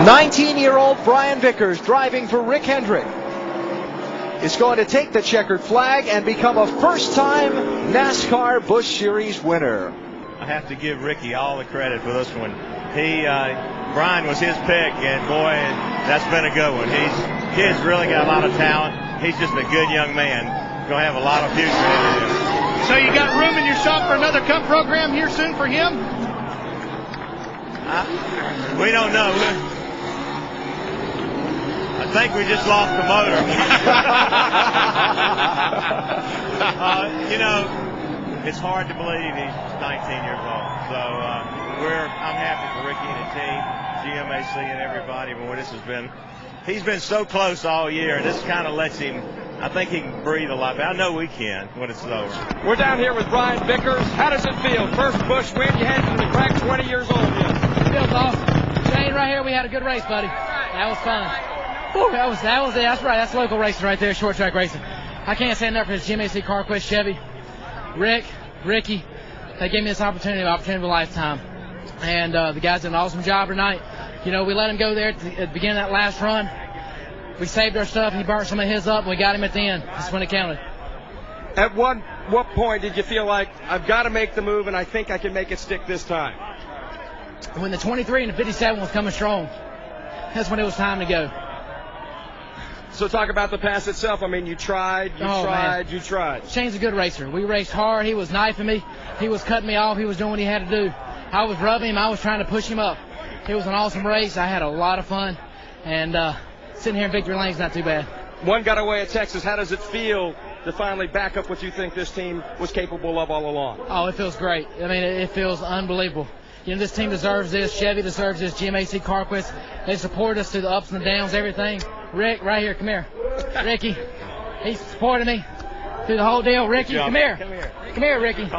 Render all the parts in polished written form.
19-year-old Brian Vickers, driving for Rick Hendrick, is going to take the checkered flag and become a first-time NASCAR Busch Series winner. I have to give Ricky all the credit for this one. Brian was his pick, and boy, that's been a good one. Kid's really got a lot of talent. He's just a good young man. Going to have a lot of future in him. So you got room in your shop for another Cup program here soon for him? We don't know. I think we just lost the motor. It's hard to believe he's 19 years old. So I'm happy for Ricky and the team, GMAC and everybody. But he's been so close all year, and this kind of lets him. I think he can breathe a lot better. I know we can when it's over. We're down here with Brian Vickers. How does it feel? First Busch win. You hadn't been to the track 20 years old yet. It feels awesome. Shane, right here, we had a good race, buddy. That was fun. Whew, that was it. That's right. That's local racing right there, short track racing. I can't say enough for this GMAC CarQuest Chevy. Ricky, they gave me this opportunity of a lifetime. And the guys did an awesome job tonight. We let him go there at the beginning of that last run. We saved our stuff. He burnt some of his up, and we got him at the end. That's when it counted. At what point did you feel like, I've got to make the move, and I think I can make it stick this time? When the 23 and the 57 was coming strong, that's when it was time to go. So talk about the pass itself. I mean, you tried. Shane's a good racer. We raced hard. He was knifing me. He was cutting me off. He was doing what he had to do. I was rubbing him. I was trying to push him up. It was an awesome race. I had a lot of fun. And sitting here in victory lane's not too bad. One got away at Texas. How does it feel to finally back up what you think this team was capable of all along? Oh, it feels great. I mean, it feels unbelievable. This team deserves this. Chevy deserves this. GMAC CarQuest. They support us through the ups and the downs, everything. Rick, right here, come here. Ricky, he supported me through the whole deal. Ricky, come here. Come here, Ricky.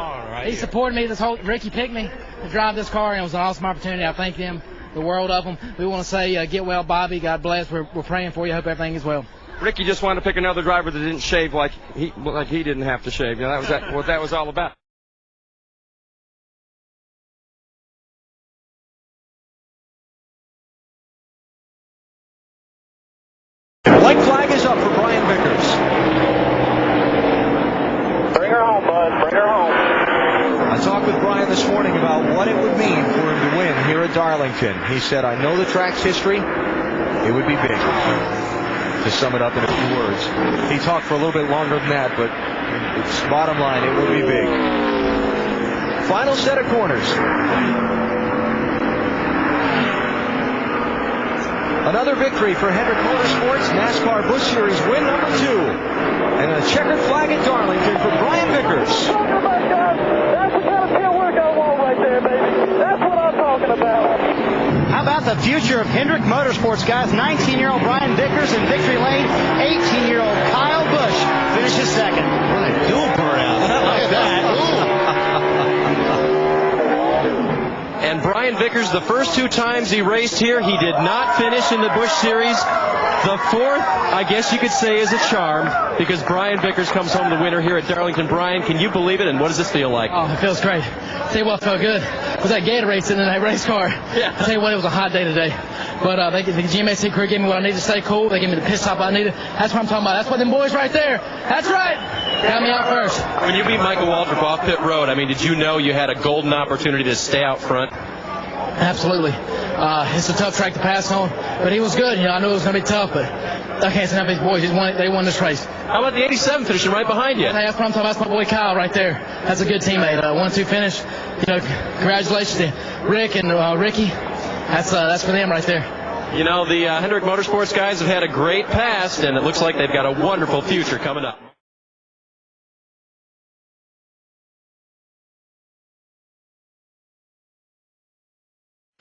He supported me Ricky picked me to drive this car, and it was an awesome opportunity. I thank them, the world of them. We want to say, get well, Bobby. God bless. We're praying for you. Hope everything is well. Ricky just wanted to pick another driver that didn't shave like he didn't have to shave. That was what that was all about. White flag is up for Brian Vickers. Bring her home, bud. Bring her home. I talked with Brian this morning about what it would mean for him to win here at Darlington. He said, I know the track's history. It would be big. To sum it up in a few words. He talked for a little bit longer than that, but it's bottom line, it would be big. Final set of corners. Another victory for Hendrick Motorsports, NASCAR Busch Series win number 2. And a checkered flag at Darlington for Brian Vickers. That's the kind of field work I want right there, baby. That's what I'm talking about. How about the future of Hendrick Motorsports, guys? 19-year-old Brian Vickers in victory lane. 18-year-old Kyle Busch finishes second. What a dual burnout. I like that. And Brian Vickers, the first 2 times he raced here, he did not finish in the Busch Series. The fourth, I guess you could say, is a charm because Brian Vickers comes home the winner here at Darlington. Brian, can you believe it? And what does this feel like? Oh, it feels great. Tell you what felt good was that Gatorade sitting in that race car. Yeah. I tell you what, it was a hot day today. But the GMAC crew gave me what I needed to stay cool. They gave me the pit stop I needed. That's what I'm talking about. That's what them boys right there. That's right. Got me out first. When you beat Michael Waltrip off pit road, I mean, did you know you had a golden opportunity to stay out front? Absolutely. It's a tough track to pass on, but he was good. I knew it was going to be tough, but I can't say enough of these boys. They won this race. How about the 87 finishing right behind you? That's what I'm talking about. That's my boy Kyle right there. That's a good teammate. 1-2 finish. Congratulations to Rick and Ricky. That's for them right there. The Hendrick Motorsports guys have had a great past, and it looks like they've got a wonderful future coming up.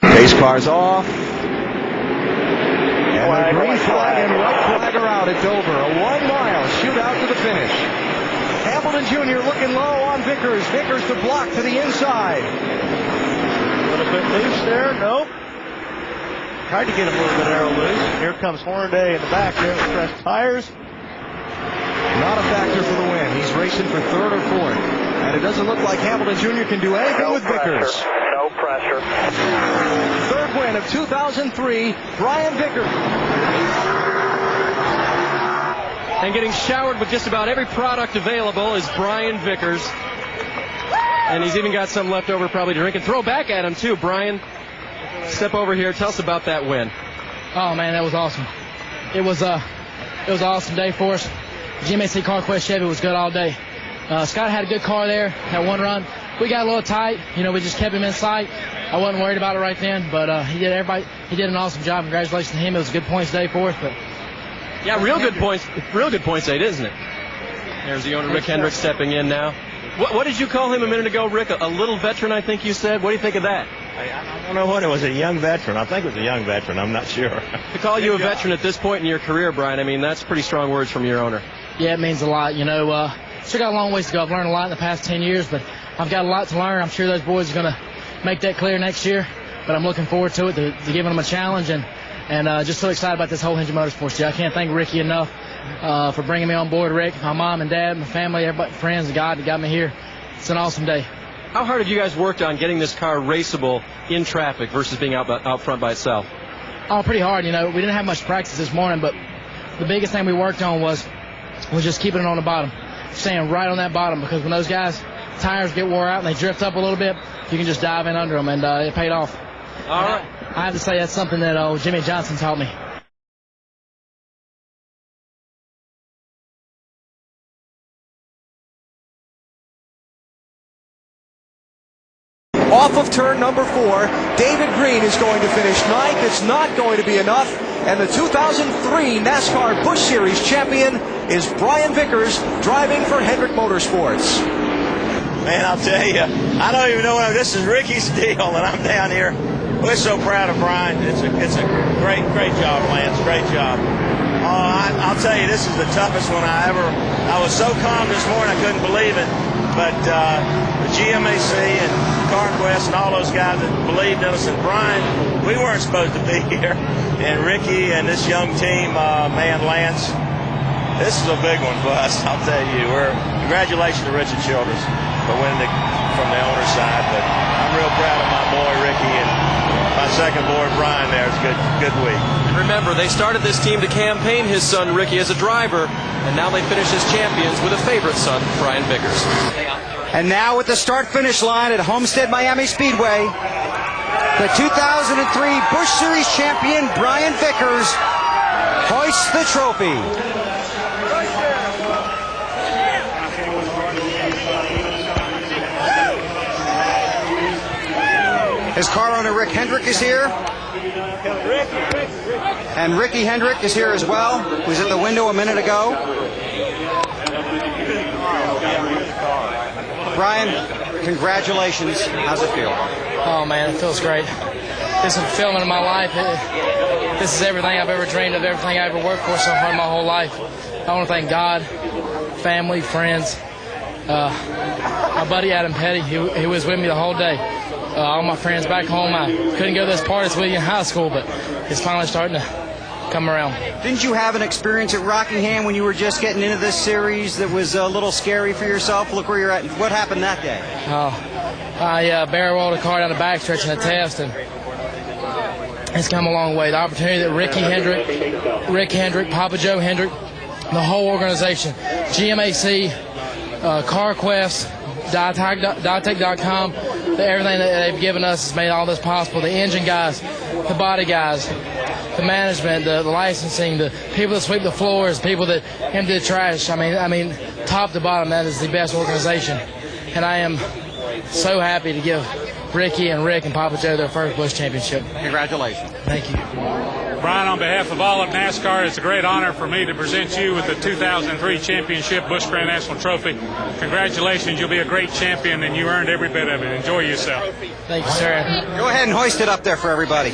Pace cars off. And the green flag and white flag are out at Dover. A 1-mile shootout to the finish. Hamilton Jr. looking low on Vickers. Vickers to block to the inside. A little bit loose there. Nope. Tried to get him a little bit arrow loose. Here comes Hornaday in the back there with fresh tires. Not a factor for the win. He's racing for 3rd or 4th. And it doesn't look like Hamilton Jr. can do anything with Vickers. No pressure. 3rd win of 2003, Brian Vickers. And getting showered with just about every product available is Brian Vickers. And he's even got some left over probably to drink and throw back at him too. Brian, step over here. Tell us about that win. Oh man, that was awesome. It was an awesome day for us. GMAC CarQuest Chevy was good all day. Scott had a good car there, that one run. We got a little tight, we just kept him in sight. I wasn't worried about it right then, but he did an awesome job. Congratulations to him. It was a good points day for us. But yeah, real good points day, isn't it? There's the owner, Rick Hendrick, stepping in now. What did you call him a minute ago, Rick? A little veteran, I think you said. What do you think of that? I don't know what it was. A young veteran. I think it was a young veteran. I'm not sure. To call you a veteran at this point in your career, Brian, I mean, that's pretty strong words from your owner. Yeah, it means a lot. Still got a long ways to go. I've learned a lot in the past 10 years, but I've got a lot to learn. I'm sure those boys are going to make that clear next year, but I'm looking forward to it, to giving them a challenge, and just so excited about this whole Hendrick Motorsports deal. I can't thank Ricky enough for bringing me on board, Rick, my mom and dad, my family, everybody, friends, and God that got me here. It's an awesome day. How hard have you guys worked on getting this car raceable in traffic versus being out front by itself? Oh, pretty hard. We didn't have much practice this morning, but the biggest thing we worked on was just keeping it on the bottom, staying right on that bottom, because when those guys' tires get wore out and they drift up a little bit, you can just dive in under them, and it paid off. All right. I have to say that's something that Jimmy Johnson taught me. Off of turn number 4, David Green is going to finish 9th. It's not going to be enough. And the 2003 NASCAR Busch Series champion is Brian Vickers, driving for Hendrick Motorsports. Man, I'll tell you, I don't even know what this is Ricky's deal, and I'm down here. We're so proud of Brian. It's a great job, Lance. Great job. I'll tell you, this is the toughest one I was so calm this morning I couldn't believe it. But the GMAC and CarQuest and all those guys that believed in us, and Brian, we weren't supposed to be here. And Ricky and this young team, man, Lance, this is a big one for us. I'll tell you, congratulations to Richard Childress for winning from the owner's side. But I'm real proud of my boy Ricky and my second boy Brian there. It's a good week. Remember, they started this team to campaign his son Ricky as a driver, and now they finish as champions with a favorite son, Brian Vickers. And now at the start-finish line at Homestead Miami Speedway, the 2003 Busch Series champion Brian Vickers hoists the trophy. His car owner Rick Hendrick is here. And Ricky Hendrick is here as well, who was at the window a minute ago. Brian, congratulations. How's it feel? Oh, man, it feels great. This is fulfillment of my life. This is everything I've ever dreamed of, everything I ever worked for so hard my whole life. I want to thank God, family, friends, my buddy Adam Petty, he was with me the whole day. All my friends back home. I couldn't go to those parties with you in high school, but it's finally starting to come around. Didn't you have an experience at Rockingham when you were just getting into this series that was a little scary for yourself? Look where you're at. What happened that day? I barrel rolled a car down the backstretch in a test, and it's come a long way. The opportunity that Rick Hendrick, Papa Joe Hendrick, the whole organization, GMAC, CarQuest, Diatech.com, everything that they've given us has made all this possible. The engine guys, the body guys, the management, the licensing, the people that sweep the floors, people that empty the trash. I mean, top to bottom, that is the best organization. And I am so happy to give Ricky and Rick and Papa Joe their first Busch championship. Congratulations. Thank you. Brian, on behalf of all of NASCAR, it's a great honor for me to present you with the 2003 championship Busch Grand National Trophy. Congratulations, you'll be a great champion, and you earned every bit of it. Enjoy yourself. Thank you, sir. Go ahead and hoist it up there for everybody.